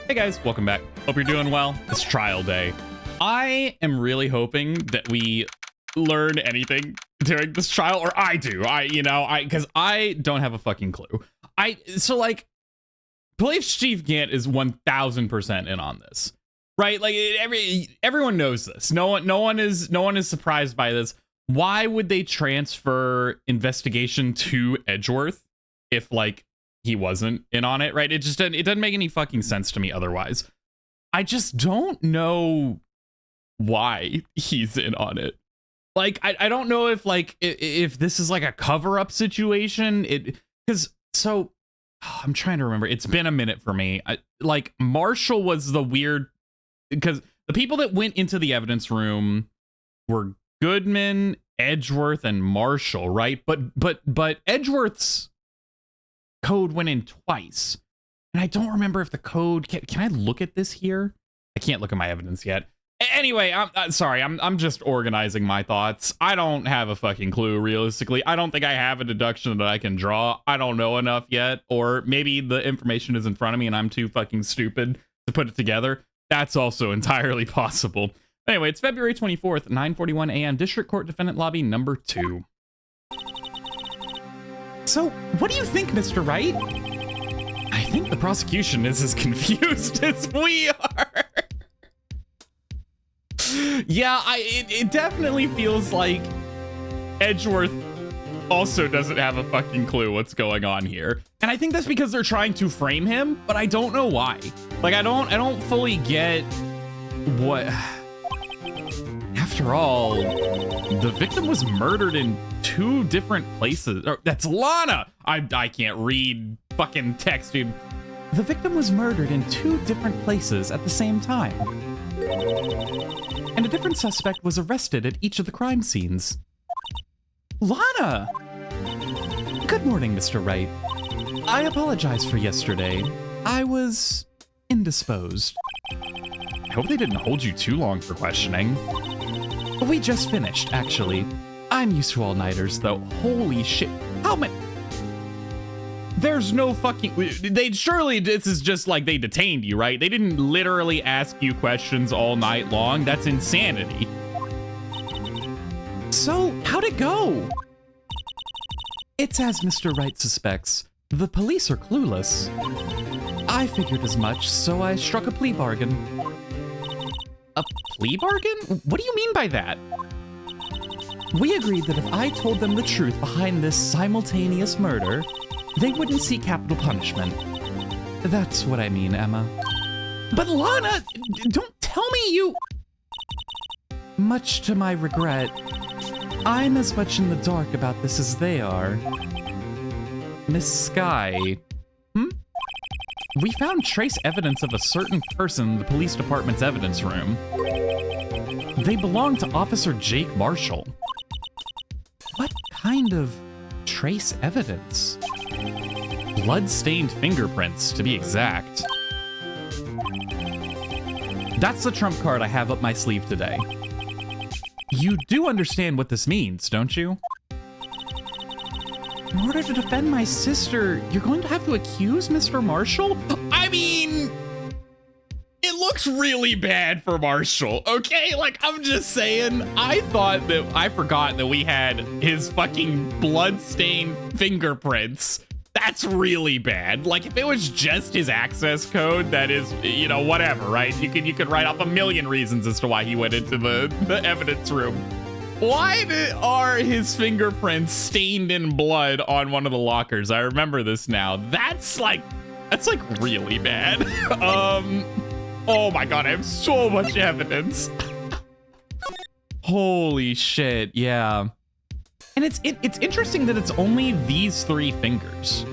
Hey guys, welcome back. Hope you're doing well. It's trial day. I am really hoping that we learn anything during this trial, or I do. Because I don't have a fucking clue. Police Chief Gant is 1000% in on this, right? Like everyone knows this. No one is surprised by this. Why would they transfer investigation to Edgeworth if he wasn't in on it, right? It doesn't make any fucking sense to me otherwise. I just don't know why he's in on it. I don't know if this is a cover-up situation. I'm trying to remember. It's been a minute for me. Marshall was the weird, because the people that went into the evidence room were Goodman, Edgeworth, and Marshall, right? But Edgeworth's code went in twice, and I don't remember if the code can I look at this here? I can't look at my evidence yet. Anyway, I'm sorry. I'm just organizing my thoughts. I don't have a fucking clue, realistically. I don't think I have a deduction that I can draw. I don't know enough yet, or maybe the information is in front of me and I'm too fucking stupid to put it together. That's also entirely possible. Anyway, it's February 24th, 9:41 a.m. District Court Defendant Lobby number 2. So, what do you think, Mr. Wright? I think the prosecution is as confused as we are. Yeah, it definitely feels like Edgeworth also doesn't have a fucking clue what's going on here. And I think that's because they're trying to frame him, but I don't know why. I don't fully get what... After all, the victim was murdered in 2 different places. That's Lana! I can't read fucking text, dude. The victim was murdered in 2 different places at the same time. And a different suspect was arrested at each of the crime scenes. Lana! Good morning, Mr. Wright. I apologize for yesterday. I was indisposed. I hope they didn't hold you too long for questioning. We just finished, actually. I'm used to all-nighters, though. Holy shit. How many? There's no fucking... Surely this is just they detained you, right? They didn't literally ask you questions all night long. That's insanity. So, how'd it go? It's as Mr. Wright suspects. The police are clueless. I figured as much, so I struck a plea bargain. A plea bargain? What do you mean by that? We agreed that if I told them the truth behind this simultaneous murder, they wouldn't see capital punishment. That's what I mean, Emma. But Lana, don't tell me you... Much to my regret, I'm as much in the dark about this as they are. Miss Skye. We found trace evidence of a certain person in the police department's evidence room. They belong to Officer Jake Marshall. What kind of trace evidence? Blood-stained fingerprints, to be exact. That's the trump card I have up my sleeve today. You do understand what this means, don't you? In order to defend my sister, you're going to have to accuse Mr. Marshall? I mean, it looks really bad for Marshall, okay? I'm just saying, I forgot that we had his fucking blood-stained fingerprints. That's really bad. If it was just his access code, that is, whatever, right? You could write off a million reasons as to why he went into the evidence room. Why are his fingerprints stained in blood on one of the lockers? I remember this now. That's really bad. Oh my god, I have so much evidence. Holy shit, yeah. And it's interesting that it's only these 3 fingers,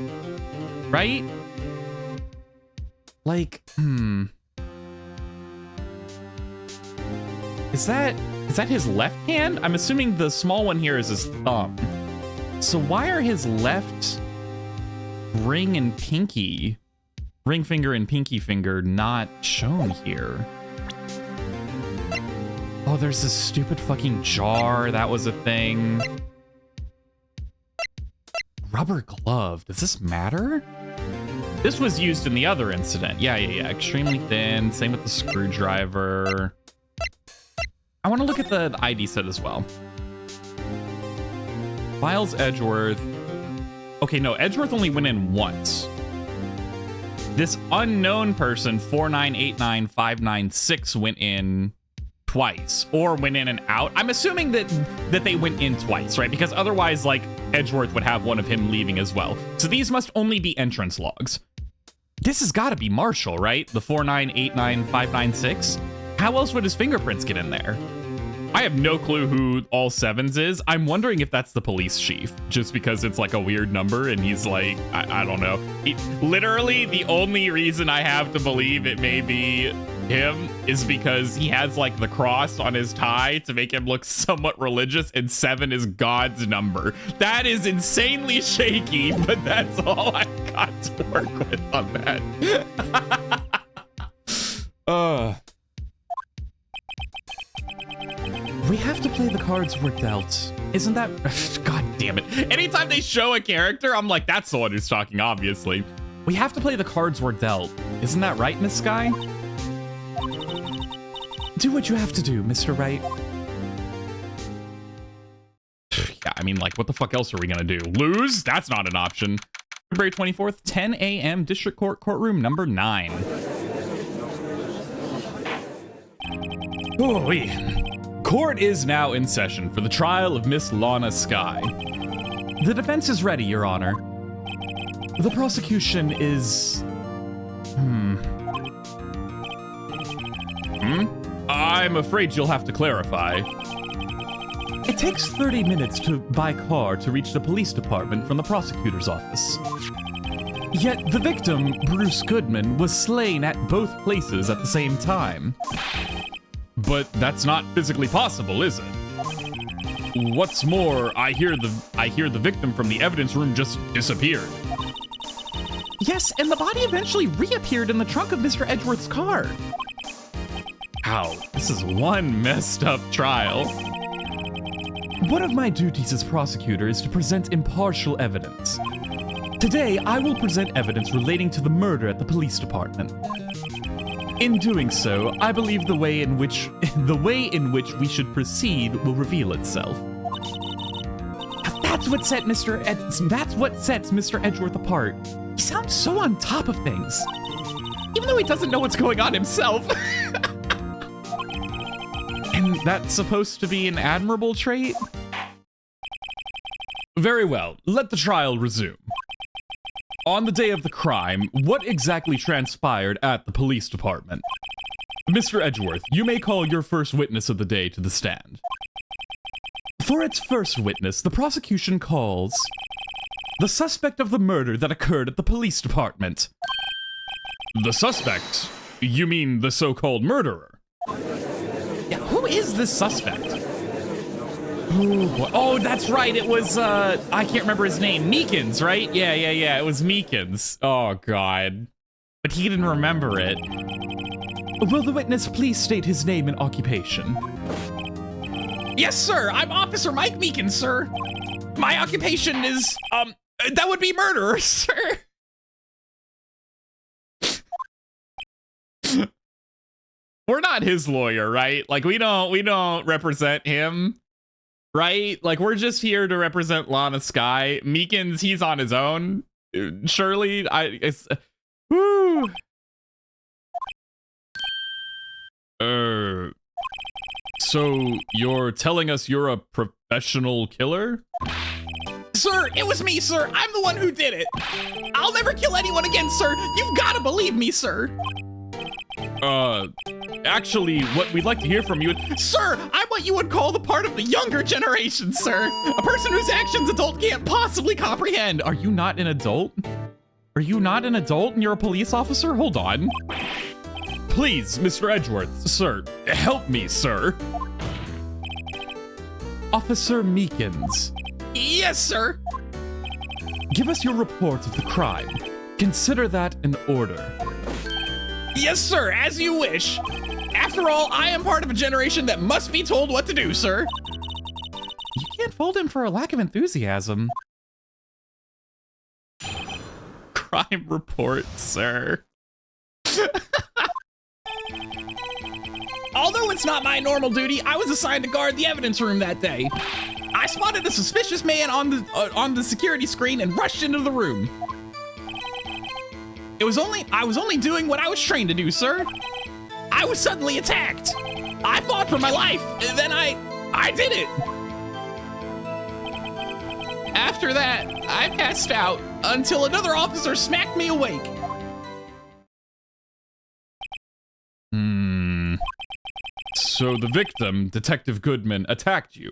right? Is that his left hand? I'm assuming the small one here is his thumb. So why are his left ring finger and pinky finger not shown here? Oh, there's this stupid fucking jar. That was a thing. Rubber glove. Does this matter? This was used in the other incident. Yeah. Extremely thin. Same with the screwdriver. I want to look at the ID set as well. Miles Edgeworth. Okay, no, Edgeworth only went in once. This unknown person, 4989596, went in twice, or went in and out. I'm assuming that they went in twice, right? Because otherwise, like, Edgeworth would have one of him leaving as well. So these must only be entrance logs. This has got to be Marshall, right? The 4989596. How else would his fingerprints get in there? I have no clue who all sevens is. I'm wondering if that's the police chief, just because it's like a weird number and he's like, I don't know. Literally, the only reason I have to believe it may be him is because he has like the cross on his tie to make him look somewhat religious, and 7 is God's number. That is insanely shaky, but that's all I got to work with on that. We have to play the cards we're dealt. Isn't that... God damn it. Anytime they show a character, I'm like, that's the one who's talking, obviously. We have to play the cards we're dealt. Isn't that right, Miss Sky? Do what you have to do, Mr. Wright. Yeah, I mean, like, what the fuck else are we gonna do? Lose? That's not an option. February 24th, 10 a.m., District Court, courtroom number 9. Oh, court is now in session for the trial of Miss Lana Sky. The defense is ready, Your Honor. The prosecution is... I'm afraid you'll have to clarify. It takes 30 minutes by car to reach the police department from the prosecutor's office. Yet the victim, Bruce Goodman, was slain at both places at the same time. But that's not physically possible, is it? What's more, I hear the victim from the evidence room just disappeared. Yes, and the body eventually reappeared in the trunk of Mr. Edgeworth's car. How? This is one messed up trial. One of my duties as prosecutor is to present impartial evidence. Today, I will present evidence relating to the murder at the police department. In doing so, I believe the way in which we should proceed will reveal itself. That's what sets Mr. Edgeworth apart. He sounds so on top of things, even though he doesn't know what's going on himself. And that's supposed to be an admirable trait? Very well, let the trial resume. On the day of the crime, what exactly transpired at the police department? Mr. Edgeworth, you may call your first witness of the day to the stand. For its first witness, the prosecution calls the suspect of the murder that occurred at the police department. The suspect? You mean the so-called murderer? Yeah, who is this suspect? Oh, that's right. It was, I can't remember his name. Meekins, right? Yeah. It was Meekins. Oh, God. But he didn't remember it. Will the witness please state his name and occupation? Yes, sir. I'm Officer Mike Meekins, sir. My occupation is, that would be murderer, sir. We're not his lawyer, right? Like, we don't represent him. Right? Like, we're just here to represent Lana Sky. Meekins, he's on his own. Surely, woo. So you're telling us you're a professional killer? Sir, it was me, sir. I'm the one who did it. I'll never kill anyone again, sir. You've got to believe me, sir. Actually, what we'd like to hear from you... Sir, I'm what you would call the part of the younger generation, sir. A person whose actions adult can't possibly comprehend. Are you not an adult? Are you not an adult and you're a police officer? Hold on. Please, Mr. Edgeworth, sir, help me, sir. Officer Meekins. Yes, sir. Give us your report of the crime. Consider that an order. Yes, sir, as you wish. After all, I am part of a generation that must be told what to do, sir. You can't fault him for a lack of enthusiasm. crime report, sir. Although it's not my normal duty, I was assigned to guard the evidence room that day. I spotted a suspicious man on the security screen and rushed into the room. I was only doing what I was trained to do, sir. I was suddenly attacked. I fought for my life, and then I did it. After that, I passed out until another officer smacked me awake. So the victim, Detective Goodman, attacked you.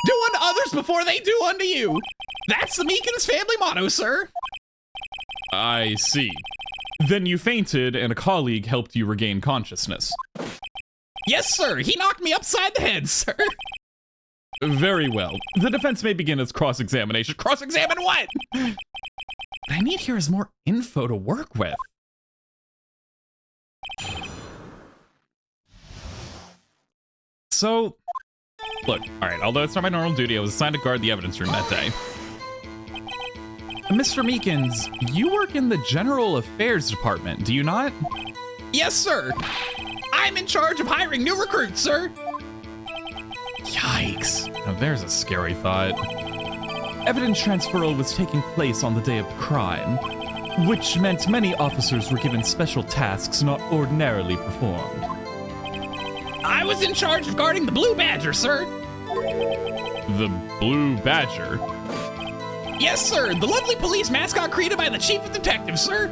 Do unto others before they do unto you. That's the Meekins family motto, sir. I see. Then you fainted and a colleague helped you regain consciousness. Yes, sir. He knocked me upside the head, sir. Very well. The defense may begin its cross-examination. Cross-examine what? What I need here is more info to work with. So, look, all right, although it's not my normal duty, I was assigned to guard the evidence room that day. Mr. Meekins, you work in the General Affairs Department, do you not? Yes, sir. I'm in charge of hiring new recruits, sir. Yikes. Now there's a scary thought. Evidence transferal was taking place on the day of the crime, which meant many officers were given special tasks not ordinarily performed. I was in charge of guarding the Blue Badger, sir. The Blue Badger? Yes, sir. The lovely police mascot created by the chief of detectives, sir.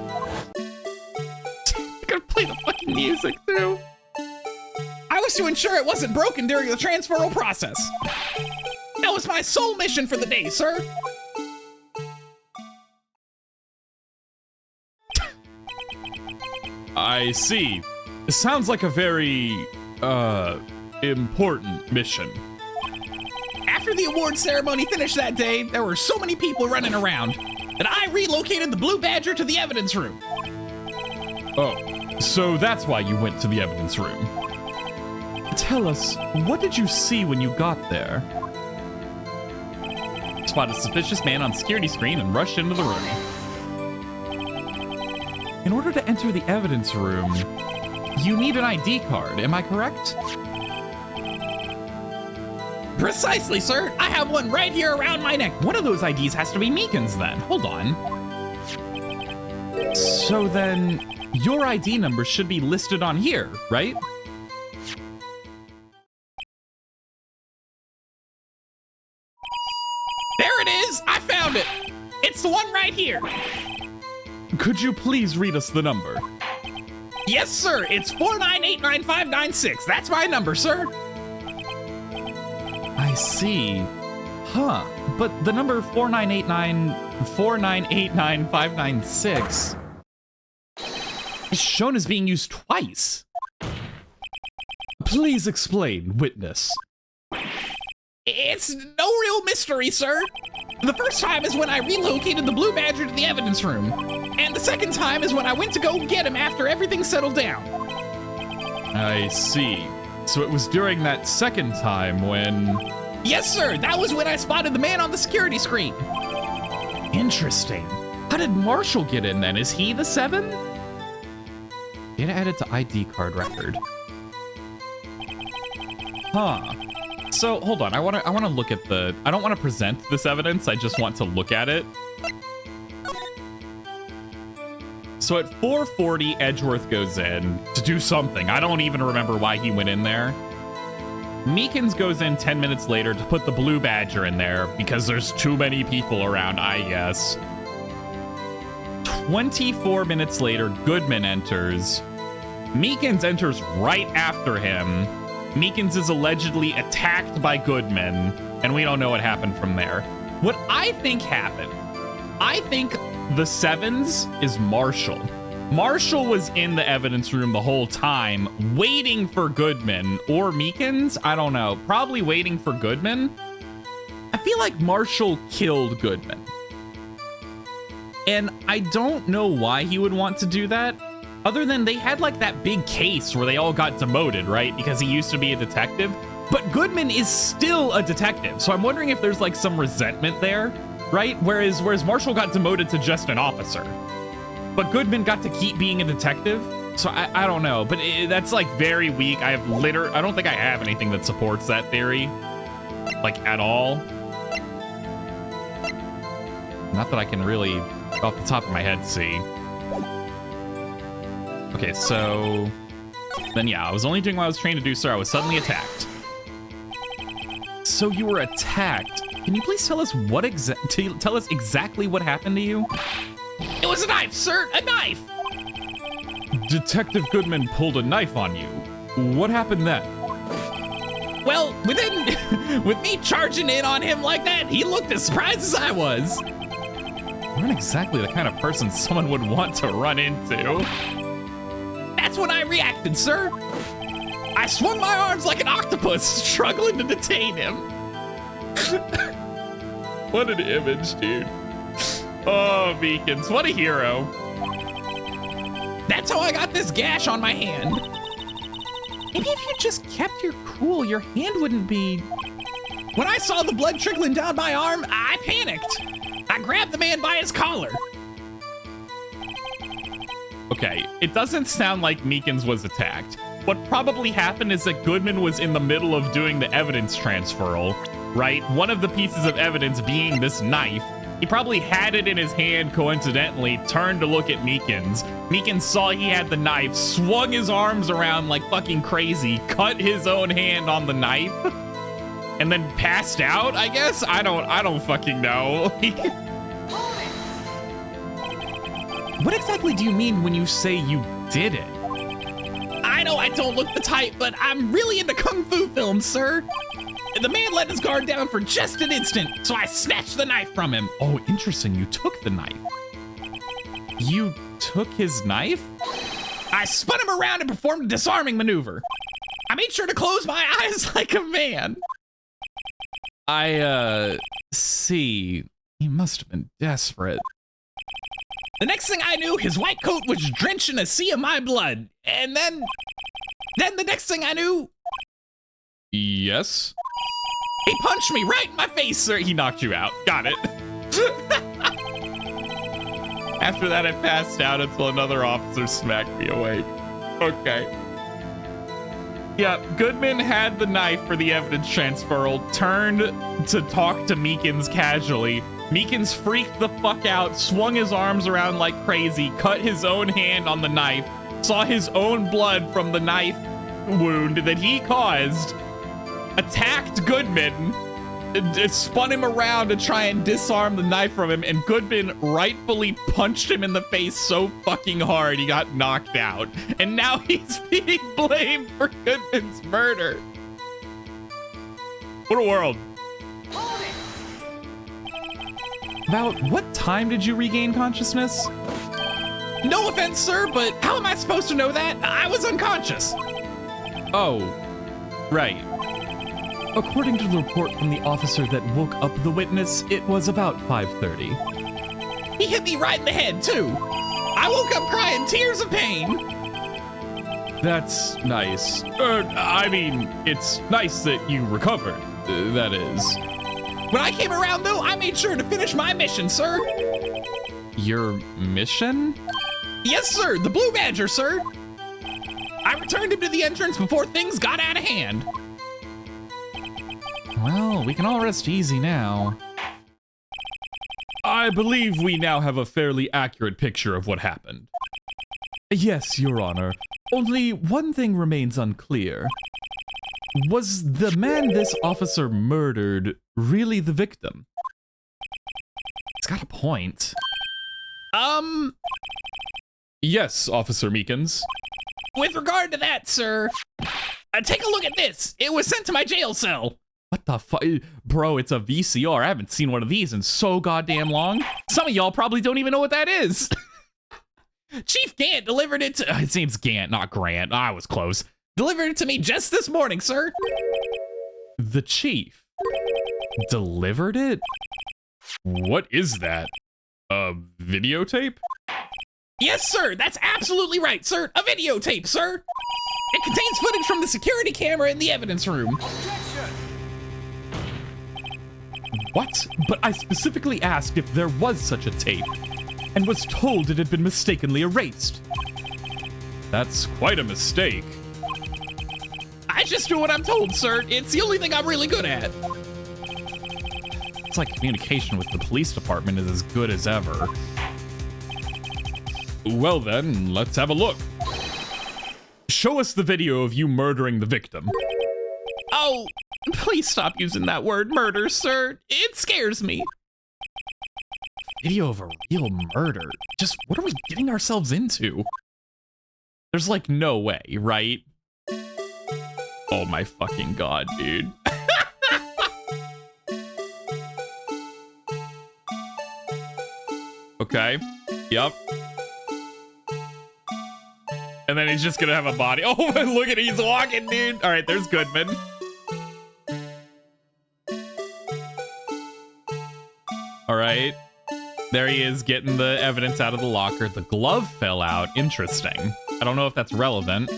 I gotta play the fucking music, too. I was to ensure it wasn't broken during the transferal process. That was my sole mission for the day, sir. I see. It sounds like a very, important mission. After the award ceremony finished that day, there were so many people running around that I relocated the Blue Badger to the evidence room. Oh, so that's why you went to the evidence room. Tell us, what did you see when you got there? Spotted a suspicious man on security screen and rushed into the room. In order to enter the evidence room, you need an ID card, am I correct? Precisely, sir. I have one right here around my neck. One of those IDs has to be Meekins then. Hold on. So then, your ID number should be listed on here, right? There it is! I found it! It's the one right here. Could you please read us the number? Yes, sir. It's 4989596. That's my number, sir. I see. Huh. But the number 4989596 is shown as being used twice. Please explain, witness. It's no real mystery, sir. The first time is when I relocated the Blue Badger to the evidence room. And the second time is when I went to go get him after everything settled down. I see. So it was during that second time when... Yes, sir. That was when I spotted the man on the security screen. Interesting. How did Marshall get in then? Is he the 7? Data added to ID card record. Huh. So hold on, I want to look at the. I don't want to present this evidence. I just want to look at it. So at 4:40, Edgeworth goes in to do something. I don't even remember why he went in there. Meekins goes in 10 minutes later to put the Blue Badger in there because there's too many people around, I guess. 24 minutes later, Goodman enters. Meekins enters right after him. Meekins is allegedly attacked by Goodman, and we don't know what happened from there. What I think happened, I think the 7s is Marshall. Marshall was in the evidence room the whole time, waiting for Goodman or Meekins. I don't know, probably waiting for Goodman. I feel like Marshall killed Goodman. And I don't know why he would want to do that. Other than they had like that big case where they all got demoted, right? Because he used to be a detective. But Goodman is still a detective. So I'm wondering if there's like some resentment there. right? Whereas Marshall got demoted to just an officer. But Goodman got to keep being a detective. So I don't know, but that's like very weak. I don't think I have anything that supports that theory, like at all. Not that I can really, off the top of my head, see. Okay, so then yeah, I was only doing what I was trained to do, sir. I was suddenly attacked. So you were attacked. Can you please tell us tell us exactly what happened to you? It was a knife, sir, a knife. Detective Goodman pulled a knife on you. What happened then? Well, with me charging in on him like that, he looked as surprised as I was. You aren't exactly the kind of person someone would want to run into. That's when I reacted, sir. I swung my arms like an octopus, struggling to detain him. What an image, dude. Oh, Meekins, what a hero. That's how I got this gash on my hand. Maybe if you just kept your cool, your hand wouldn't be... When I saw the blood trickling down my arm, I panicked. I grabbed the man by his collar. Okay, it doesn't sound like Meekins was attacked. What probably happened is that Goodman was in the middle of doing the evidence transferal, right? One of the pieces of evidence being this knife. He probably had it in his hand coincidentally, turned to look at Meekins. Meekins saw he had the knife, swung his arms around like fucking crazy, cut his own hand on the knife, and then passed out, I guess? I don't fucking know. What exactly do you mean when you say you did it? I know I don't look the type, but I'm really into kung fu films, sir. The man let his guard down for just an instant, so I snatched the knife from him. Oh, interesting. You took the knife. You took his knife? I spun him around and performed a disarming maneuver. I made sure to close my eyes like a man. See. He must have been desperate. The next thing I knew, his white coat was drenched in a sea of my blood. And then the next thing I knew... Yes? He punched me right in my face, sir. He knocked you out. Got it. After that, I passed out until another officer smacked me awake. Okay. Yeah, Goodman had the knife for the evidence transferal, turned to talk to Meekins casually. Meekins freaked the fuck out, swung his arms around like crazy, cut his own hand on the knife, saw his own blood from the knife wound that he caused, attacked Goodman, spun him around to try and disarm the knife from him, and Goodman rightfully punched him in the face so fucking hard he got knocked out. And now he's being blamed for Goodman's murder. What a world. About what time did you regain consciousness? No offense, sir, but how am I supposed to know that? I was unconscious. Oh, right. According to the report from the officer that woke up the witness, it was about 5:30. He hit me right in the head, too. I woke up crying tears of pain. That's nice. I mean, it's nice that you recovered, that is. When I came around, though, I made sure to finish my mission, sir. Your mission? Yes, sir. The Blue Badger, sir. I returned him to the entrance before things got out of hand. Well, we can all rest easy now. I believe we now have a fairly accurate picture of what happened. Yes, Your Honor. Only one thing remains unclear. Was the man this officer murdered really the victim? It's got a point. Yes, Officer Meekins. With regard to that, sir, take a look at this. It was sent to my jail cell. What the fuck? Bro, it's a VCR. I haven't seen one of these in so goddamn long. Some of y'all probably don't even know what that is. Chief Gant delivered it to... His name's Gant, not Grant. I was close. Delivered it to me just this morning, sir. The chief delivered it? What is that? A videotape? Yes, sir. That's absolutely right, sir. A videotape, sir. It contains footage from the security camera in the evidence room. What? But I specifically asked if there was such a tape, and was told it had been mistakenly erased. That's quite a mistake. I just do what I'm told, sir. It's the only thing I'm really good at. It's like communication with the police department is as good as ever. Well then, let's have a look. Show us the video of you murdering the victim. Oh, please stop using that word murder, sir. It scares me. Video of a real murder? Just what are we getting ourselves into? There's like no way, right? Oh my fucking god, dude. Okay. Yep. And then he's just gonna have a body. Oh, look at it, he's walking, dude. All right, there's Goodman. All right. There he is getting the evidence out of the locker. The glove fell out. Interesting. I don't know if that's relevant.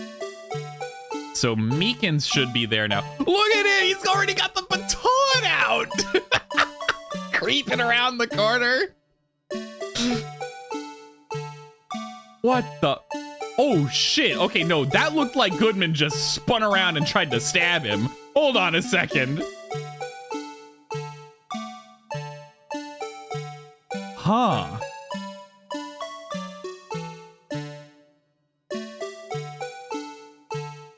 So Meekins should be there now. Look at it! He's already got the baton out! Creeping around the corner. What the? Oh, shit. Okay, no, that looked like Goodman just spun around and tried to stab him. Hold on a second. Huh.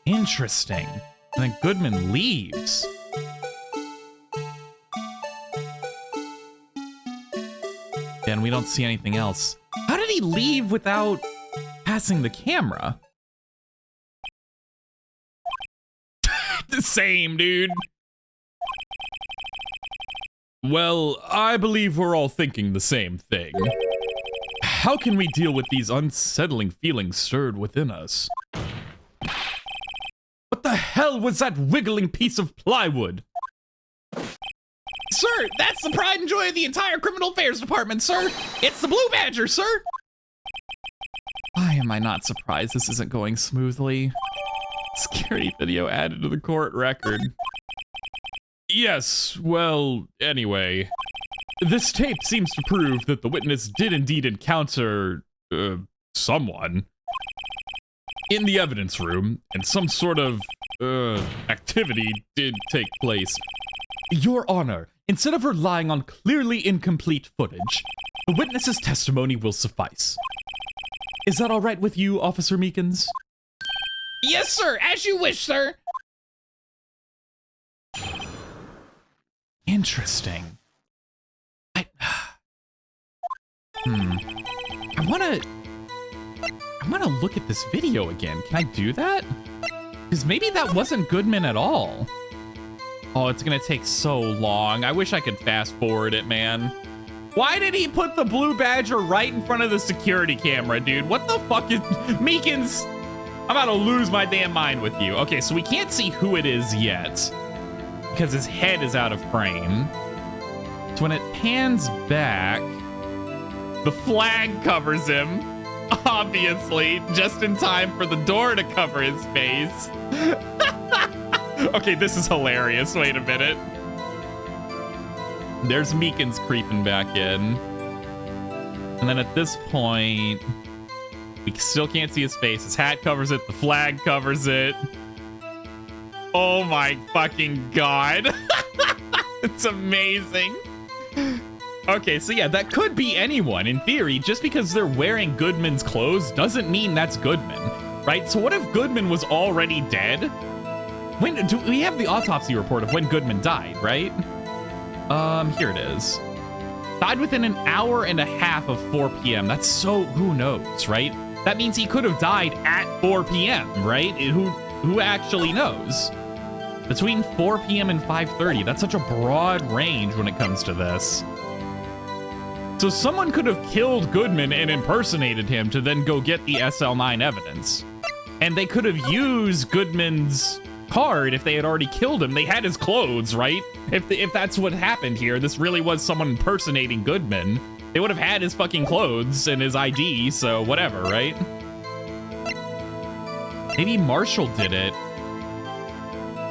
Interesting. And then Goodman leaves. And we don't see anything else. How did he leave without passing the camera? The same, dude. Well, I believe we're all thinking the same thing. How can we deal with these unsettling feelings stirred within us? What the hell was that wiggling piece of plywood? Sir, that's the pride and joy of the entire criminal affairs department, sir. It's the Blue Badger, sir. Why am I not surprised this isn't going smoothly? Scary video added to the court record. Yes, well, anyway. This tape seems to prove that the witness did indeed encounter, someone in the evidence room, and some sort of, activity did take place. Your Honor, instead of relying on clearly incomplete footage, the witness's testimony will suffice. Is that all right with you, Officer Meekins? Yes, sir, as you wish, sir. Interesting. I wanna look at this video again. Can I do that? Because maybe that wasn't Goodman at all. Oh, it's gonna take so long. I wish I could fast forward it, man. Why did he put the Blue Badger right in front of the security camera, dude? What the fuck is... Meekins, I'm about to lose my damn mind with you. Okay, so we can't see who it is yet, because his head is out of frame. So when it pans back, the flag covers him, obviously, just in time for the door to cover his face. Okay, this is hilarious. Wait a minute. There's Meekins creeping back in. And then at this point, we still can't see his face. His hat covers it. The flag covers it. Oh my fucking god. It's amazing. Okay, so yeah, that could be anyone. In theory, just because they're wearing Goodman's clothes doesn't mean that's Goodman, right? So what if Goodman was already dead? When do we have the autopsy report of when Goodman died, right? Here it is. Died within an hour and a half of 4 p.m. That's so, who knows, right? That means he could have died at 4 p.m., right? Who actually knows? Between 4 p.m. and 5:30, that's such a broad range when it comes to this. So someone could have killed Goodman and impersonated him to then go get the SL9 evidence. And they could have used Goodman's card if they had already killed him. They had his clothes, right? If that's what happened here, this really was someone impersonating Goodman. They would have had his fucking clothes and his ID, so whatever, right? Maybe Marshall did it.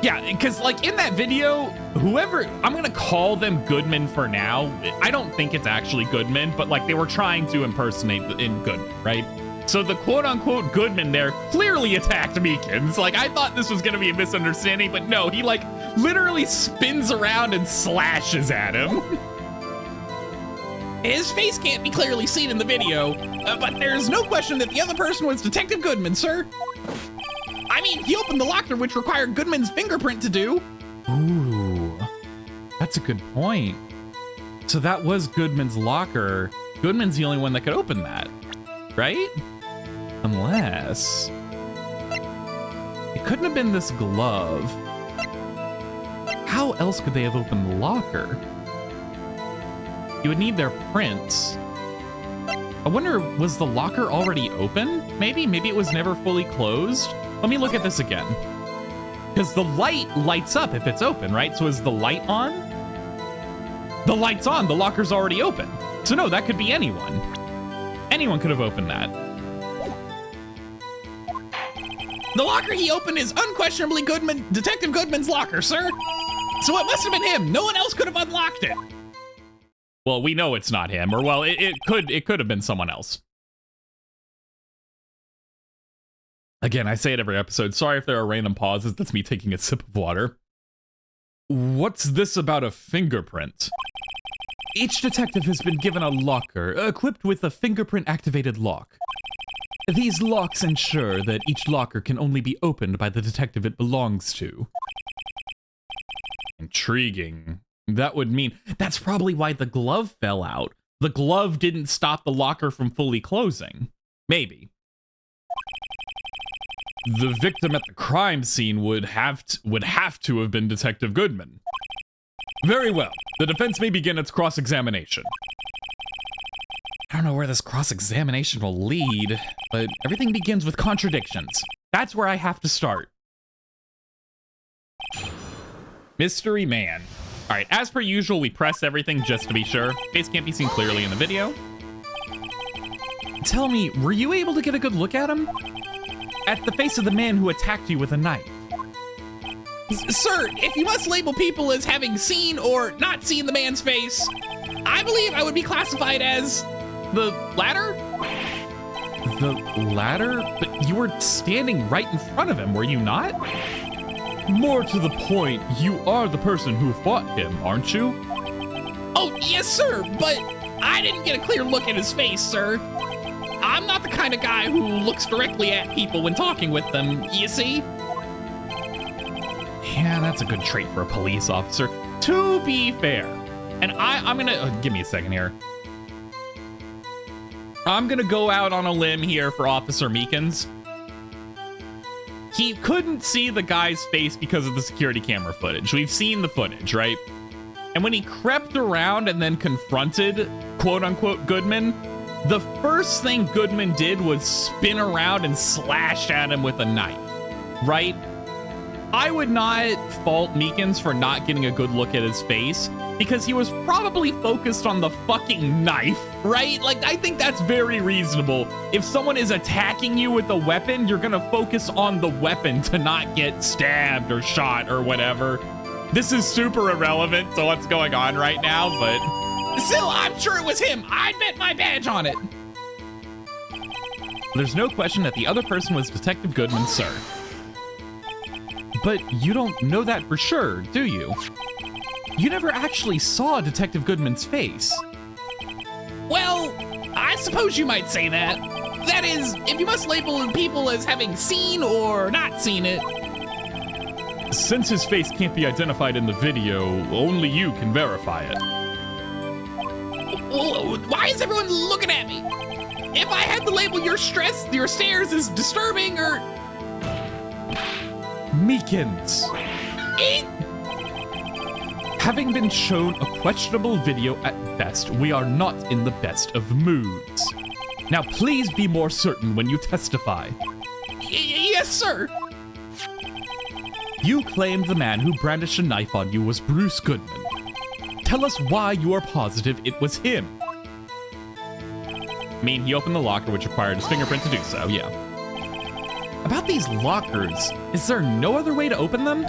Yeah, because like in that video, whoever, I'm gonna call them Goodman for now. I don't think it's actually Goodman, but like they were trying to impersonate in Goodman, right? So the quote unquote Goodman there clearly attacked Meekins. Like I thought this was gonna be a misunderstanding, but no, he like literally spins around and slashes at him. His face can't be clearly seen in the video, but there's no question that the other person was Detective Goodman, sir. I mean, he opened the locker, which required Goodman's fingerprint to do. Ooh, that's a good point. So that was Goodman's locker. Goodman's the only one that could open that, right? Unless it couldn't have been this glove. How else could they have opened the locker? You would need their prints. I wonder, was the locker already open? Maybe it was never fully closed. Let me look at this again. Because the light lights up if it's open, right? So is the light on? The light's on, the locker's already open. So no, that could be anyone. Anyone could have opened that. The locker he opened is unquestionably Detective Goodman's locker, sir. So it must have been him. No one else could have unlocked it. Well, we know it's not him, or well, it could have been someone else. Again, I say it every episode. Sorry if there are random pauses. That's me taking a sip of water. What's this about a fingerprint? Each detective has been given a locker equipped with a fingerprint-activated lock. These locks ensure that each locker can only be opened by the detective it belongs to. Intriguing. That would mean that's probably why the glove fell out. The glove didn't stop the locker from fully closing. Maybe. The victim at the crime scene would have to have been Detective Goodman. Very well. The defense may begin its cross-examination. I don't know where this cross-examination will lead, but everything begins with contradictions. That's where I have to start. Mystery Man. All right, as per usual, we press everything just to be sure. Face can't be seen clearly in the video. Tell me, were you able to get a good look at him? At the face of the man who attacked you with a knife. Sir, if you must label people as having seen or not seen the man's face, I believe I would be classified as the latter? The latter? But you were standing right in front of him, were you not? More to the point, you are the person who fought him, aren't you? Oh, yes, sir, but I didn't get a clear look at his face, sir. I'm not the kind of guy who looks directly at people when talking with them, you see? Yeah, that's a good trait for a police officer, to be fair. And I'm gonna, give me a second here. I'm gonna go out on a limb here for Officer Meekins. He couldn't see the guy's face because of the security camera footage. We've seen the footage, right? And when he crept around and then confronted, quote unquote, Goodman, the first thing Goodman did was spin around and slash at him with a knife, right? I would not fault Meekins for not getting a good look at his face because he was probably focused on the fucking knife, right? Like, I think that's very reasonable. If someone is attacking you with a weapon, you're gonna focus on the weapon to not get stabbed or shot or whatever. This is super irrelevant to what's going on right now, but still, I'm sure it was him. I'd bet my badge on it. There's no question that the other person was Detective Goodman, sir. But you don't know that for sure, do you? You never actually saw Detective Goodman's face. Well, I suppose you might say that. That is, if you must label people as having seen or not seen it. Since his face can't be identified in the video, only you can verify it. Well, why is everyone looking at me? If I had to label your stares as disturbing or... Meekins. Having been shown a questionable video at best, we are not in the best of moods. Now please be more certain when you testify. Yes, sir. You claimed the man who brandished a knife on you was Bruce Goodman. Tell us why you are positive it was him. I mean, he opened the locker, which required his fingerprint to do so, yeah. About these lockers, is there no other way to open them?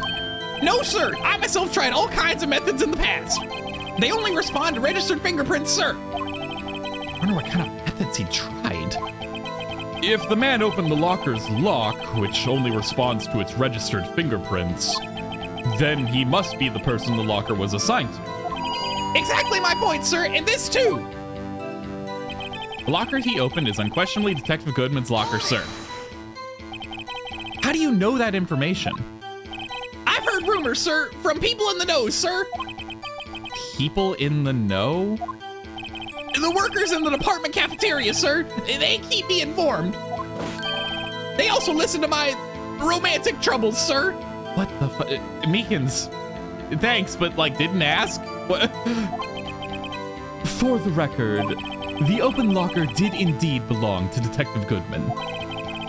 No, sir. I myself tried all kinds of methods in the past. They only respond to registered fingerprints, sir. I wonder what kind of methods he tried. If the man opened the locker's lock, which only responds to its registered fingerprints, then he must be the person the locker was assigned to. Exactly my point, sir, and this too. The locker he opened is unquestionably Detective Goodman's locker, sir. How do you know that information? I've heard rumors, sir, from people in the know, sir. People in the know? The workers in the department cafeteria, sir. They keep me informed. They also listen to my romantic troubles, sir. What the fuck? Meekins, thanks, but like didn't ask? What? For the record, the open locker did indeed belong to Detective Goodman.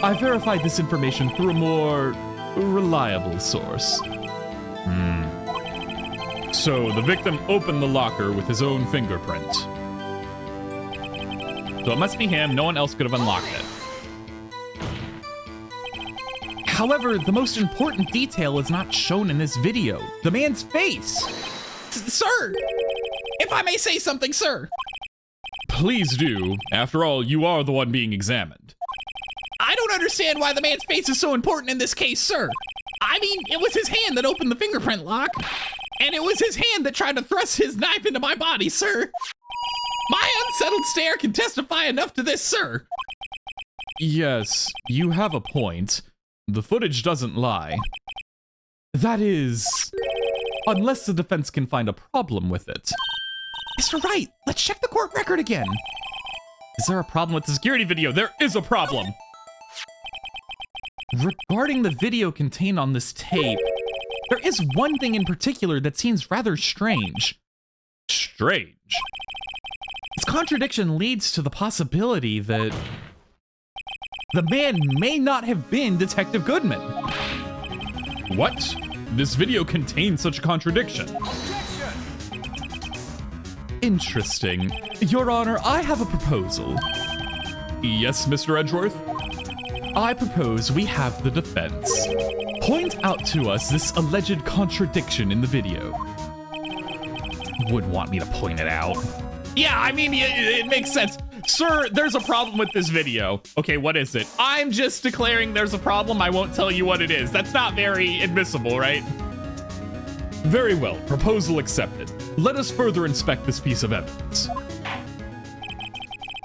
I verified this information through a more reliable source. So the victim opened the locker with his own fingerprint. So it must be him. No one else could have unlocked it. However, the most important detail is not shown in this video. The man's face. Sir, if I may say something, sir. Please do. After all, you are the one being examined. I don't understand why the man's face is so important in this case, sir. I mean, it was his hand that opened the fingerprint lock, and it was his hand that tried to thrust his knife into my body, sir. My unsettled stare can testify enough to this, sir. Yes, you have a point. The footage doesn't lie. That is, unless the defense can find a problem with it. Mr. Wright, let's check the court record again. Is there a problem with the security video? There is a problem. Regarding the video contained on this tape, there is one thing in particular that seems rather strange. Strange? This contradiction leads to the possibility that the man may not have been Detective Goodman. What? This video contains such a contradiction. Interesting. Your Honor, I have a proposal. Yes, Mr. Edgeworth? I propose we have the defense point out to us this alleged contradiction in the video. Would want me to point it out. Yeah, I mean, it makes sense. Sir, there's a problem with this video. Okay, what is it? I'm just declaring there's a problem. I won't tell you what it is. That's not very admissible, right? Very well. Proposal accepted. Let us further inspect this piece of evidence.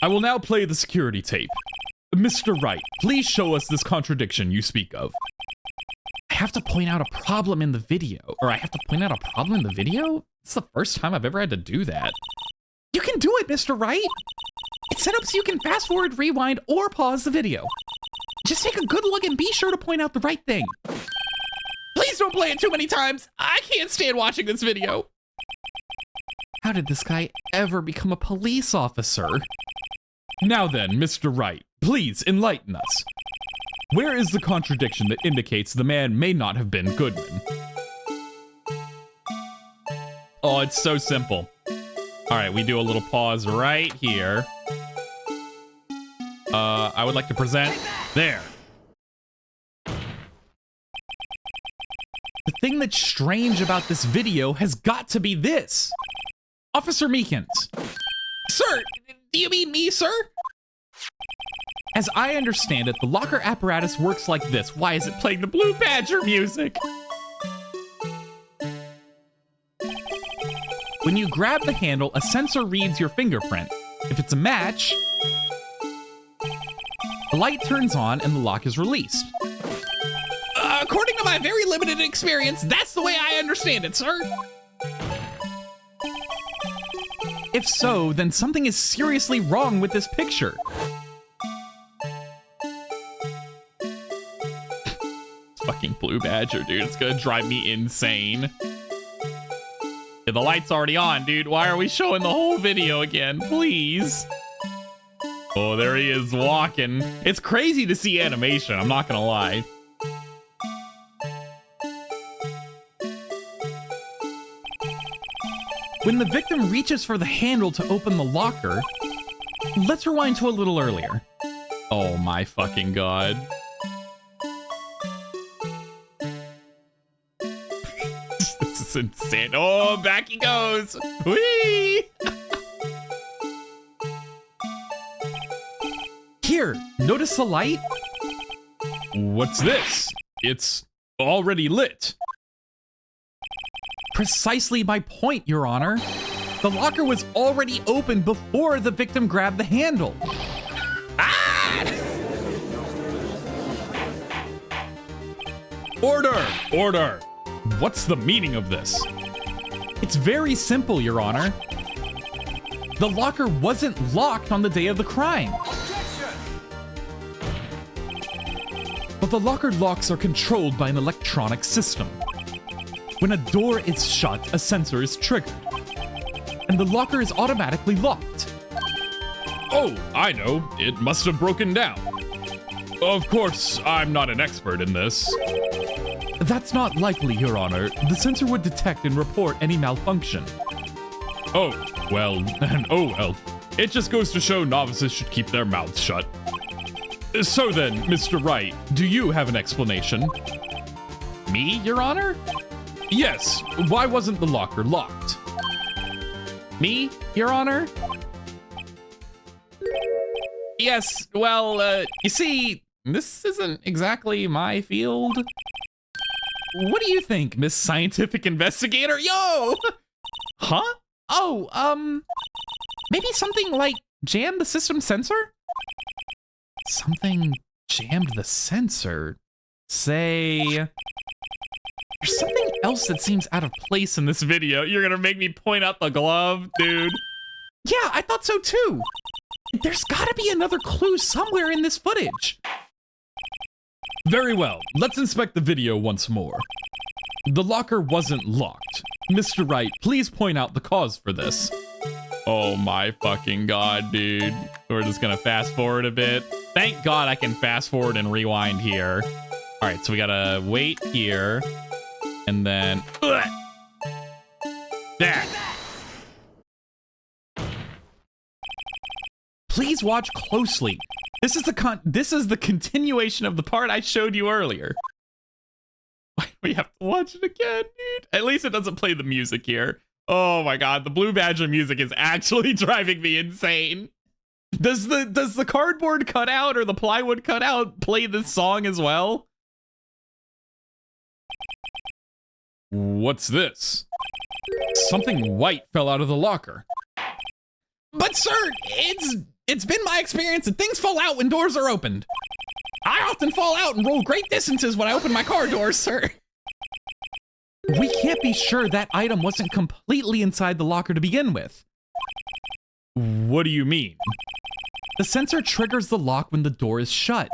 I will now play the security tape. Mr. Wright, please show us this contradiction you speak of. I have to point out a problem in the video. Or I have to point out a problem in the video? It's the first time I've ever had to do that. You can do it, Mr. Wright. It's set up so you can fast forward, rewind, or pause the video. Just take a good look and be sure to point out the right thing. Please don't play it too many times. I can't stand watching this video. How did this guy ever become a police officer? Now then, Mr. Wright, please enlighten us. Where is the contradiction that indicates the man may not have been Goodman? Oh, it's so simple. All right, we do a little pause right here. I would like to present there. The thing that's strange about this video has got to be this. Officer Meekins. Sir, do you mean me, sir? As I understand it, the locker apparatus works like this. Why is it playing the Blue Badger music? When you grab the handle, a sensor reads your fingerprint. If it's a match, the light turns on and the lock is released. According to my very limited experience, that's the way I understand it, sir. If so, then something is seriously wrong with this picture. Fucking Blue Badger, dude. It's gonna drive me insane. Yeah, the light's already on, dude. Why are we showing the whole video again? Please. Oh, there he is walking. It's crazy to see animation, I'm not gonna lie. When the victim reaches for the handle to open the locker, let's rewind to a little earlier. Oh my fucking god. is insane. Oh, back he goes. Whee! Here, notice the light? What's this? It's already lit. Precisely my point, Your Honor. The locker was already open before the victim grabbed the handle. Ah! Order! Order! What's the meaning of this? It's very simple, Your Honor. The locker wasn't locked on the day of the crime. But the locker locks are controlled by an electronic system. When a door is shut, a sensor is triggered, and the locker is automatically locked. Oh, I know. It must have broken down. Of course, I'm not an expert in this. That's not likely, Your Honor. The sensor would detect and report any malfunction. Oh, well, It just goes to show novices should keep their mouths shut. So then, Mr. Wright, do you have an explanation? Me, Your Honor? Yes, why wasn't the locker locked? Me, Your Honor? Yes, well, you see, this isn't exactly my field. What do you think, Miss Scientific Investigator? Yo! Huh? Oh, maybe something like jam the system sensor? Something jammed the sensor? Say... There's something else that seems out of place in this video. You're gonna make me point out the glove, dude. Yeah, I thought so too. There's gotta be another clue somewhere in this footage. Very well, let's inspect the video once more. The locker wasn't locked. Mr. Wright, please point out the cause for this. Oh my fucking god, dude. We're just gonna fast forward a bit. Thank God I can fast forward and rewind here. All right, so we gotta wait here. And then... That. Please watch closely. This is the continuation of the part I showed you earlier. We have to watch it again, dude. At least it doesn't play the music here. Oh my god, the Blue Badger music is actually driving me insane. Does the cardboard cutout or the plywood cutout play this song as well? What's this? Something white fell out of the locker. But sir, it's been my experience that things fall out when doors are opened. I often fall out and roll great distances when I open my car doors, sir. We can't be sure that item wasn't completely inside the locker to begin with. What do you mean? The sensor triggers the lock when the door is shut.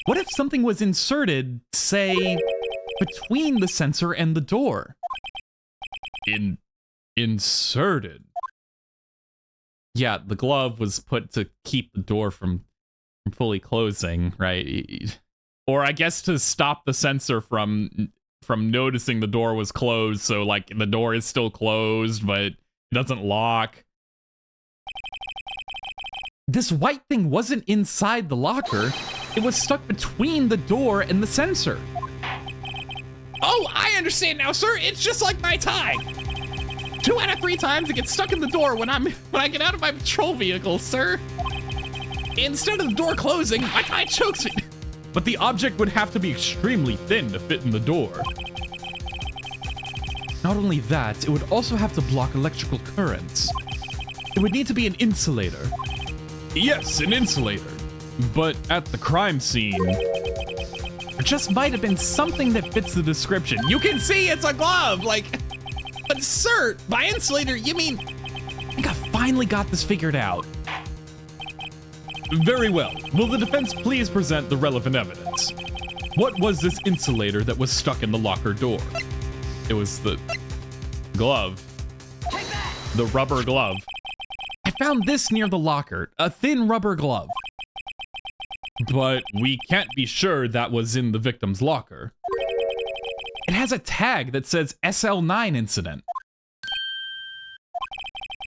What if something was inserted, say, between the sensor and the door? Inserted? Yeah, the glove was put to keep the door from fully closing, right? Or I guess to stop the sensor from noticing the door was closed, so like the door is still closed, but it doesn't lock. This white thing wasn't inside the locker. It was stuck between the door and the sensor. Oh, I understand now, sir. It's just like my tie. 2 out of 3 times it gets stuck in the door when I get out of my patrol vehicle, sir. Instead of the door closing, my tie chokes me. But the object would have to be extremely thin to fit in the door. Not only that, it would also have to block electrical currents. It would need to be an insulator. Yes, an insulator. But at the crime scene, there just might have been something that fits the description. You can see it's a glove, like... But sir, by insulator, you mean... I think I finally got this figured out. Very well. Will the defense please present the relevant evidence? What was this insulator that was stuck in the locker door? It was the glove. The rubber glove. I found this near the locker, a thin rubber glove. But we can't be sure that was in the victim's locker. It has a tag that says SL9 incident.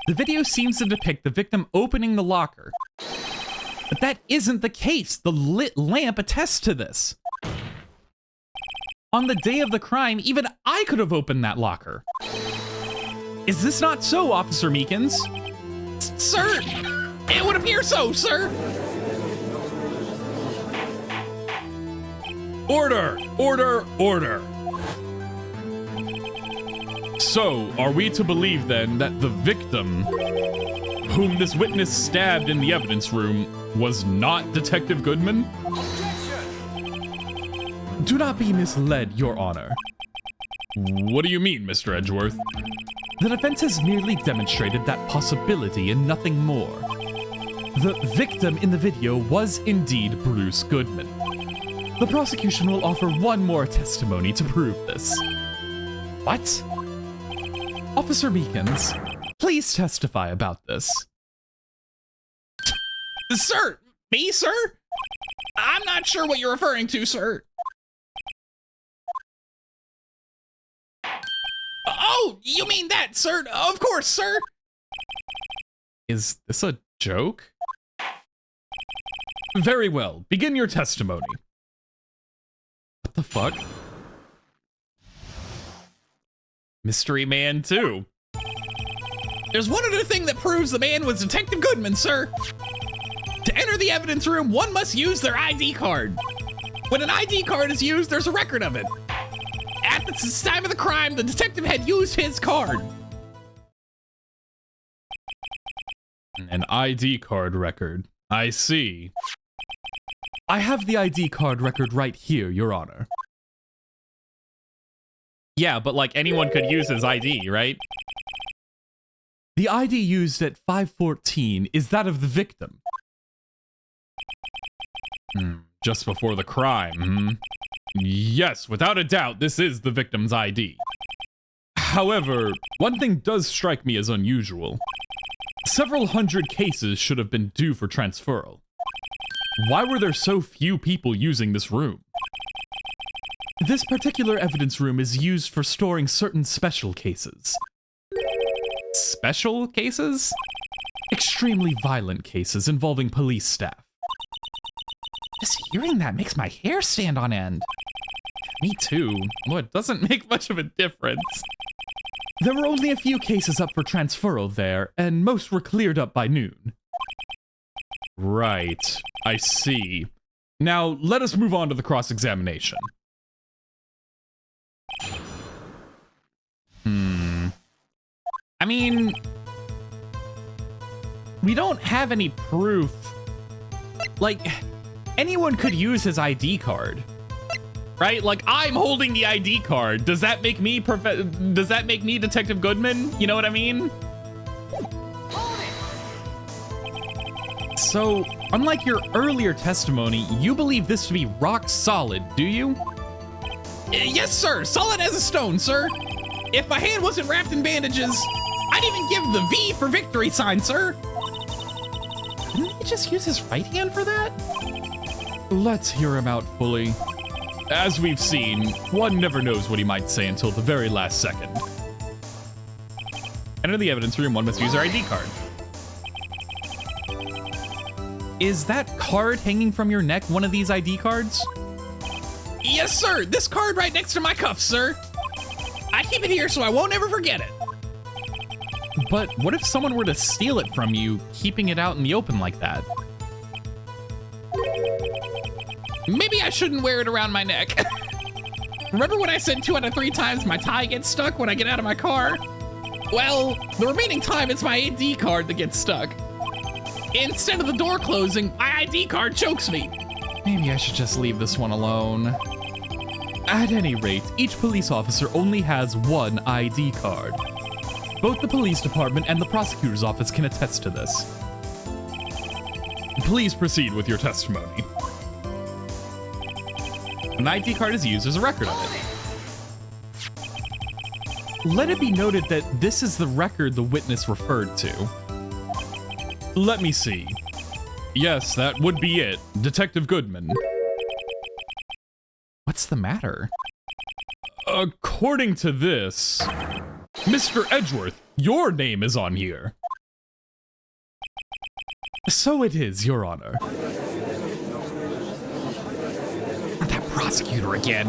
The video seems to depict the victim opening the locker. But that isn't the case. The lit lamp attests to this. On the day of the crime, even I could have opened that locker. Is this not so, Officer Meekins? Sir, it would appear so, sir. Order! Order! Order! So, are we to believe then that the victim, whom this witness stabbed in the evidence room, was not Detective Goodman? Do not be misled, Your Honor. What do you mean, Mr. Edgeworth? The defense has merely demonstrated that possibility and nothing more. The victim in the video was indeed Bruce Goodman. The prosecution will offer one more testimony to prove this. What? Officer Meekins, please testify about this. Sir, me, sir? I'm not sure what you're referring to, sir. Oh, you mean that, sir? Of course, sir. Is this a joke? Very well, begin your testimony. What the fuck? Mystery Man 2. There's one other thing that proves the man was Detective Goodman, sir. To enter the evidence room, one must use their ID card. When an ID card is used, there's a record of it. At the time of the crime, the detective had used his card. An ID card record. I see. I have the ID card record right here, Your Honor. Yeah, but like anyone could use his ID, right? The ID used at 5:14 is that of the victim. Just before the crime, Yes, without a doubt, this is the victim's ID. However, one thing does strike me as unusual. Several hundred cases should have been due for transferal. Why were there so few people using this room? This particular evidence room is used for storing certain special cases. Special cases? Extremely violent cases involving police staff. Just hearing that makes my hair stand on end. Me too. Well, it doesn't make much of a difference. There were only a few cases up for transferal there, and most were cleared up by noon. Right. I see. Now, let us move on to the cross-examination. I mean, we don't have any proof. Like, anyone could use his ID card, right? Like, I'm holding the ID card. Does that make me Detective Goodman? You know what I mean? So, unlike your earlier testimony, you believe this to be rock solid, do you? Yes, sir. Solid as a stone, sir. If my hand wasn't wrapped in bandages, I'd even give the V for victory sign, sir. Couldn't he just use his right hand for that? Let's hear him out fully. As we've seen, one never knows what he might say until the very last second. Enter the evidence room, one must use their ID card. Is that card hanging from your neck one of these ID cards? Yes, sir. This card right next to my cuff, sir. I keep it here so I won't ever forget it. But what if someone were to steal it from you, keeping it out in the open like that? Maybe I shouldn't wear it around my neck. Remember when I said 2 out of 3 times my tie gets stuck when I get out of my car? Well, the remaining time it's my ID card that gets stuck. Instead of the door closing, my ID card chokes me. Maybe I should just leave this one alone. At any rate, each police officer only has one ID card. Both the police department and the prosecutor's office can attest to this. Please proceed with your testimony. An ID card is used as a record of it. Let it be noted that this is the record the witness referred to. Let me see. Yes, that would be it. Detective Goodman. What's the matter? According to this, Mr. Edgeworth, your name is on here. So it is, Your Honor. That prosecutor again.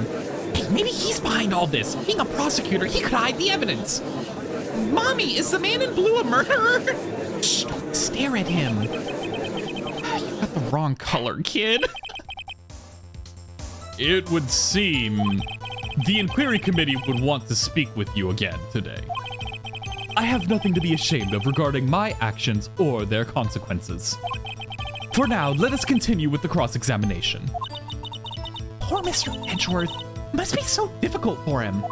Hey, maybe he's behind all this. Being a prosecutor, he could hide the evidence. Mommy, is the man in blue a murderer? Shh, don't stare at him. You've got the wrong color, kid. It would seem the inquiry committee would want to speak with you again today. I have nothing to be ashamed of regarding my actions or their consequences. For now, let us continue with the cross-examination. Poor Mr. Edgeworth. It must be so difficult for him.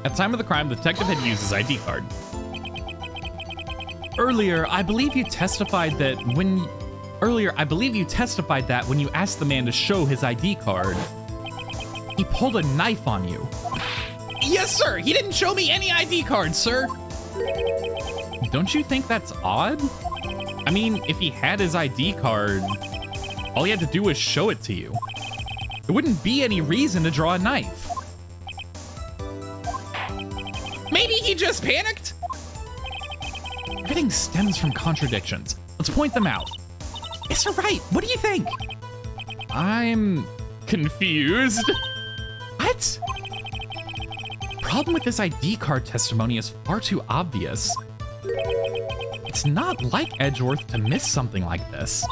At the time of the crime, the detective had used his ID card. Earlier, I believe you testified that when you asked the man to show his ID card, he pulled a knife on you. Yes, sir. He didn't show me any ID cards, sir. Don't you think that's odd? I mean, if he had his ID card, all he had to do was show it to you. There wouldn't be any reason to draw a knife. Maybe he just panicked? Everything stems from contradictions. Let's point them out. Mr. Wright, what do you think? I'm confused. What? Problem with this ID card testimony is far too obvious. It's not like Edgeworth to miss something like this.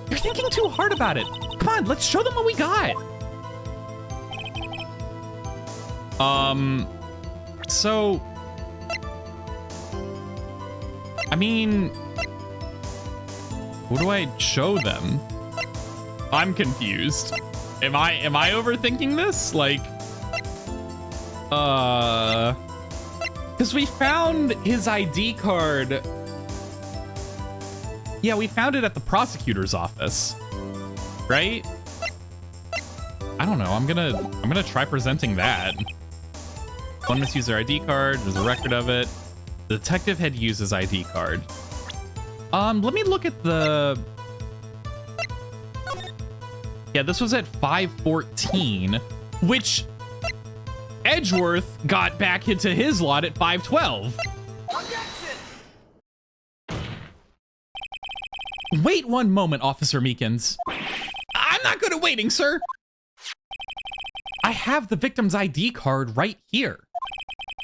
You're thinking too hard about it. Come on, let's show them what we got. So, I mean, what do I show them? I'm confused. Am I overthinking this? Like, because we found his ID card. Yeah, we found it at the prosecutor's office, right? I don't know. I'm gonna try presenting that. One misused their ID card. There's a record of it. The detective had used his ID card. Let me look at the. Yeah, this was at 5:14, which Edgeworth got back into his lot at 5:12. Wait one moment, Officer Meekins. I'm not good at waiting, sir. I have the victim's ID card right here.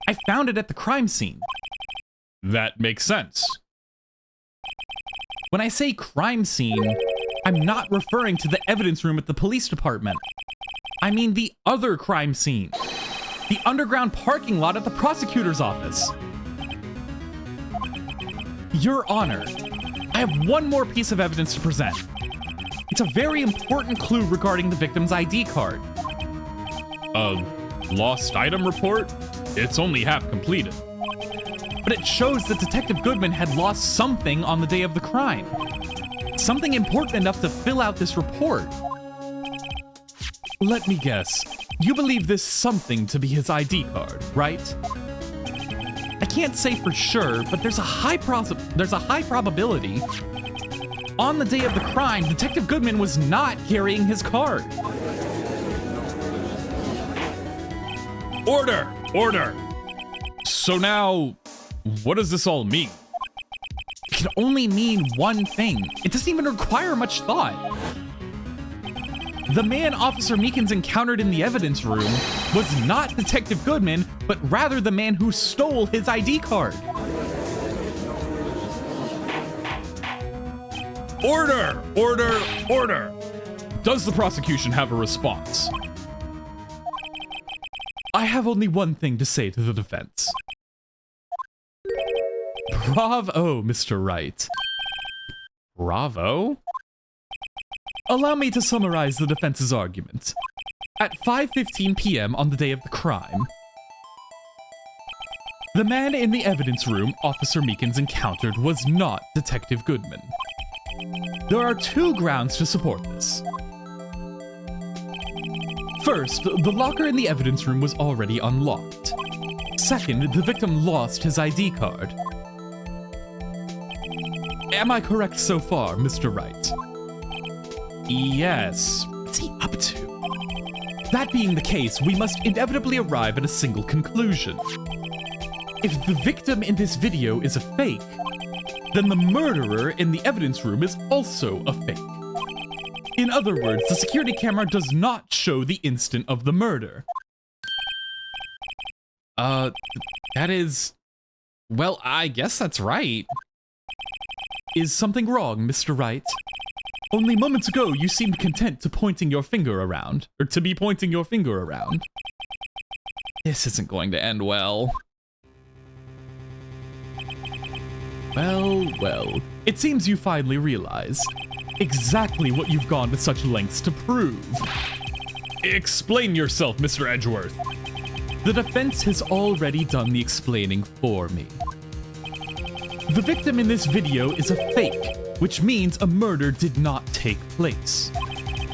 I found it at the crime scene. That makes sense. When I say crime scene, I'm not referring to the evidence room at the police department. I mean the other crime scene. The underground parking lot at the prosecutor's office. Your Honor, I have one more piece of evidence to present. It's a very important clue regarding the victim's ID card. A lost item report? It's only half completed. But it shows that Detective Goodman had lost something on the day of the crime. Something important enough to fill out this report. Let me guess. You believe this something to be his ID card, right? I can't say for sure, but there's a high probability. On the day of the crime, Detective Goodman was not carrying his card. Order! Order! So now, what does this all mean? It can only mean one thing. It doesn't even require much thought. The man Officer Meekins encountered in the evidence room was not Detective Goodman, but rather the man who stole his ID card. Order! Order! Order! Does the prosecution have a response? I have only one thing to say to the defense. Bravo, Mr. Wright. Bravo? Allow me to summarize the defense's argument. At 5:15 p.m. on the day of the crime, the man in the evidence room Officer Meekins encountered was not Detective Goodman. There are two grounds to support this. First, the locker in the evidence room was already unlocked. Second, the victim lost his ID card. Am I correct so far, Mr. Wright? Yes. What's he up to? That being the case, we must inevitably arrive at a single conclusion. If the victim in this video is a fake, then the murderer in the evidence room is also a fake. In other words, the security camera does not show the instant of the murder. That is... Well, I guess that's right. Is something wrong, Mr. Wright? Only moments ago, you seemed content to pointing your finger around. Or to be pointing your finger around. This isn't going to end well. Well. It seems you finally realize exactly what you've gone to such lengths to prove. Explain yourself, Mr. Edgeworth. The defense has already done the explaining for me. The victim in this video is a fake, which means a murder did not take place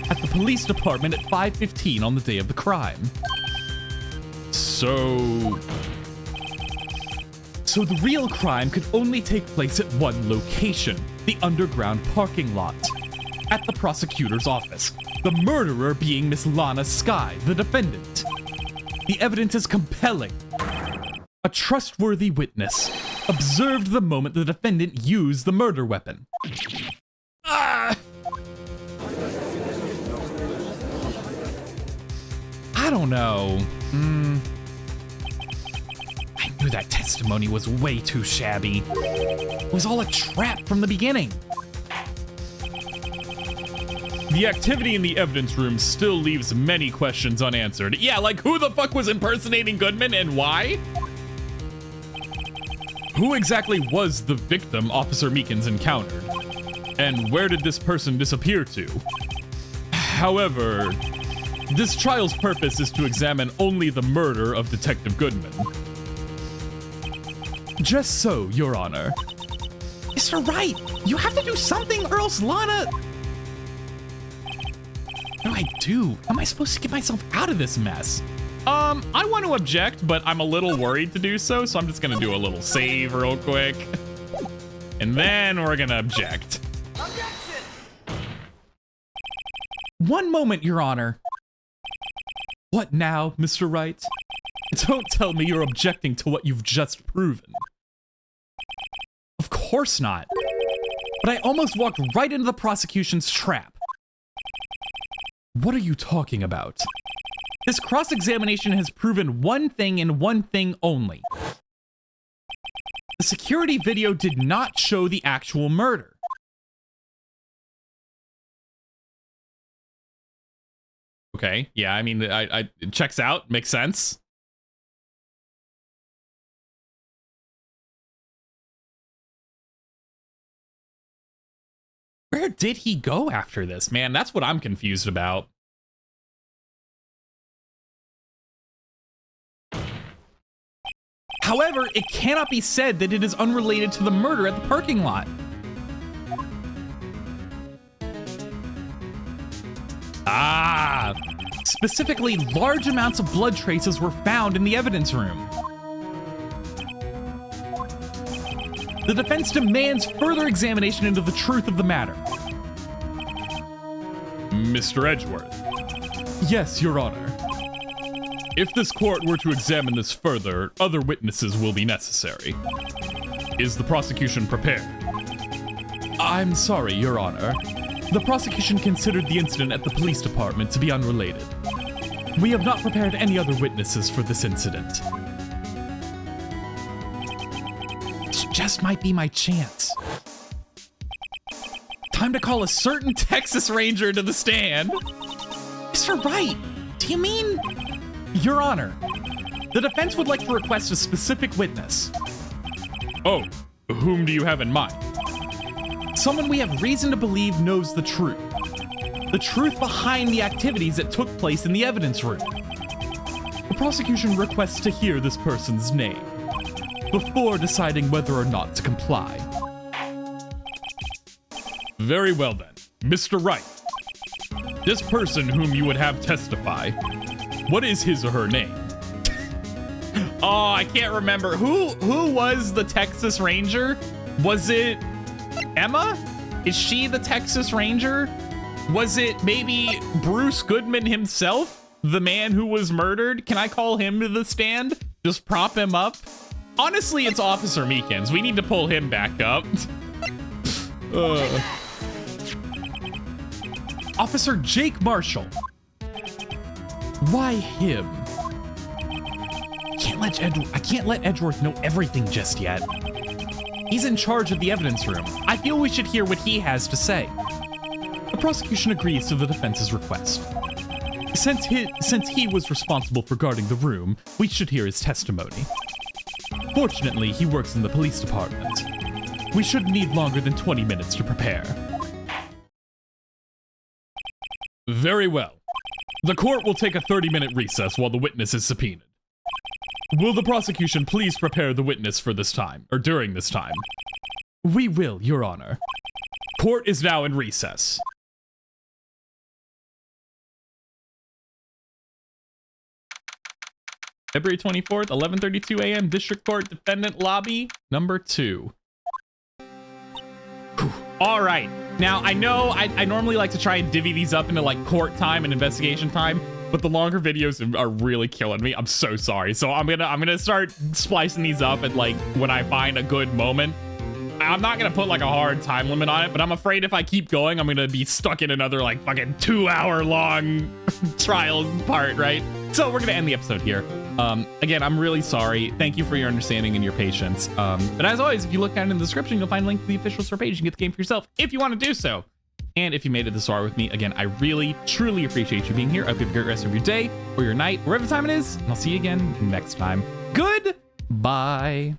at the police department at 5:15 on the day of the crime. So the real crime could only take place at one location, the underground parking lot, at the prosecutor's office, the murderer being Miss Lana Skye, the defendant. The evidence is compelling. A trustworthy witness observed the moment the defendant used the murder weapon. I don't know. I knew that testimony was way too shabby. It was all a trap from the beginning. The activity in the evidence room still leaves many questions unanswered. Yeah, like who the fuck was impersonating Goodman and why? Who exactly was the victim Officer Meekins encountered? And where did this person disappear to? However, this trial's purpose is to examine only the murder of Detective Goodman. Just so, Your Honor. Mr. Wright, you have to do something or else Lana... What do I do? How am I supposed to get myself out of this mess? I want to object, but I'm a little worried to do so, so I'm just gonna do a little save real quick. And then we're gonna object. Objection! One moment, Your Honor. What now, Mr. Wright? Don't tell me you're objecting to what you've just proven. Of course not. But I almost walked right into the prosecution's trap. What are you talking about? This cross-examination has proven one thing and one thing only. The security video did not show the actual murder. Okay, yeah, I mean, it checks out, makes sense. Where did he go after this, man? That's what I'm confused about. However, it cannot be said that it is unrelated to the murder at the parking lot. Ah! Specifically, large amounts of blood traces were found in the evidence room. The defense demands further examination into the truth of the matter. Mr. Edgeworth. Yes, Your Honor. If this court were to examine this further, other witnesses will be necessary. Is the prosecution prepared? I'm sorry, Your Honor. The prosecution considered the incident at the police department to be unrelated. We have not prepared any other witnesses for this incident. This just might be my chance. Time to call a certain Texas Ranger to the stand. Mr. Wright, do you mean... Your Honor, the defense would like to request a specific witness. Oh, whom do you have in mind? Someone we have reason to believe knows the truth. The truth behind the activities that took place in the evidence room. The prosecution requests to hear this person's name before deciding whether or not to comply. Very well then, Mr. Wright. This person whom you would have testify, what is his or her name? Oh, I can't remember. Who was the Texas Ranger? Was it Emma? Is she the Texas Ranger? Was it maybe Bruce Goodman himself? The man who was murdered? Can I call him to the stand? Just prop him up? Honestly, it's Officer Meekins. We need to pull him back up. Officer Jake Marshall. Why him? I can't let Edgeworth know everything just yet. He's in charge of the evidence room. I feel we should hear what he has to say. The prosecution agrees to the defense's request. Since he was responsible for guarding the room, we should hear his testimony. Fortunately, he works in the police department. We shouldn't need longer than 20 minutes to prepare. Very well. The court will take a 30-minute recess while the witness is subpoenaed. Will the prosecution please prepare the witness for this time, or during this time? We will, Your Honor. Court is now in recess. February 24th, 11:32 a.m., District Court, Defendant Lobby, number 2. All right. Now, I know I normally like to try and divvy these up into like court time and investigation time, but the longer videos are really killing me. I'm so sorry. So I'm gonna start splicing these up and like when I find a good moment. I'm not gonna put like a hard time limit on it, but I'm afraid if I keep going, I'm gonna be stuck in another like fucking 2-hour long trial part, right? So we're gonna end the episode here. Again, I'm really sorry. Thank you for your understanding and your patience. But as always, if you look down in the description, you'll find a link to the official store page. You can get the game for yourself if you want to do so. And if you made it this far with me, again, I really, truly appreciate you being here. I hope you have a great rest of your day or your night, wherever time it is. And I'll see you again next time. Goodbye.